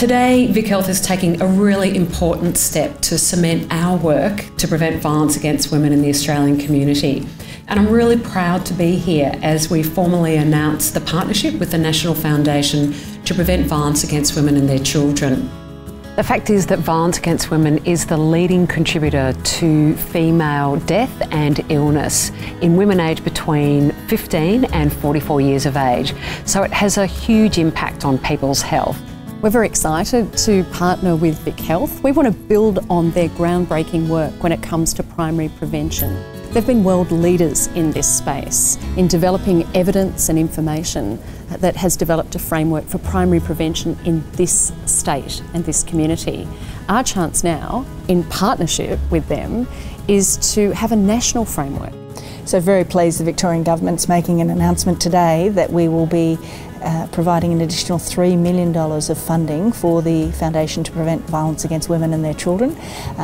Today, VicHealth is taking a really important step to cement our work to prevent violence against women in the Australian community. And I'm really proud to be here as we formally announce the partnership with the National Foundation to prevent violence against women and their children. The fact is that violence against women is the leading contributor to female death and illness in women aged between 15 and 44 years of age. So it has a huge impact on people's health. We're very excited to partner with VicHealth. We want to build on their groundbreaking work when it comes to primary prevention. They've been world leaders in this space, in developing evidence and information that has developed a framework for primary prevention in this state and this community. Our chance now, in partnership with them, is to have a national framework. So very pleased the Victorian Government's making an announcement today that we will be providing an additional $3 million of funding for the Foundation to prevent violence against women and their children.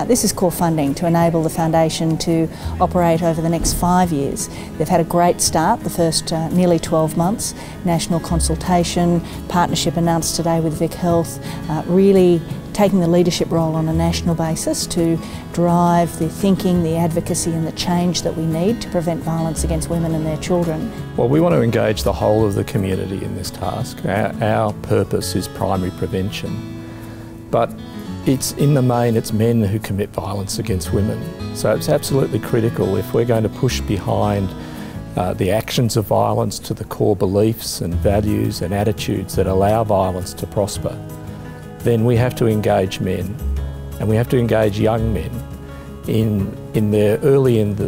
This is core funding to enable the Foundation to operate over the next 5 years. They've had a great start, the first nearly 12 months. National consultation, partnership announced today with VicHealth, really taking the leadership role on a national basis to drive the thinking, the advocacy and the change that we need to prevent violence against women and their children. Well, we want to engage the whole of the community in this task. Our purpose is primary prevention, but it's in the main, it's men who commit violence against women. So it's absolutely critical if we're going to push behind the actions of violence to the core beliefs and values and attitudes that allow violence to prosper. Then we have to engage men, and we have to engage young men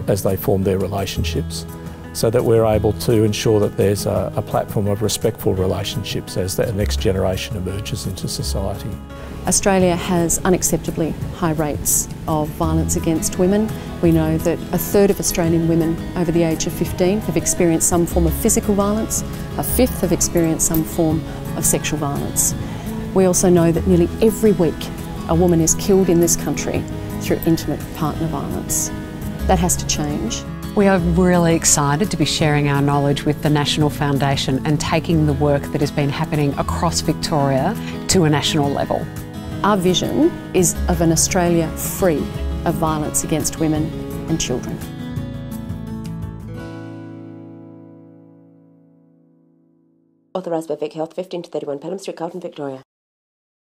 as they form their relationships, so that we're able to ensure that there's a platform of respectful relationships as the next generation emerges into society. Australia has unacceptably high rates of violence against women. We know that 1/3 of Australian women over the age of 15 have experienced some form of physical violence, 1/5 have experienced some form of sexual violence. We also know that nearly every week a woman is killed in this country through intimate partner violence. That has to change. We are really excited to be sharing our knowledge with the National Foundation and taking the work that has been happening across Victoria to a national level. Our vision is of an Australia free of violence against women and children. Authorised by VicHealth, 15 to 31 Pelham Street, Carlton, Victoria.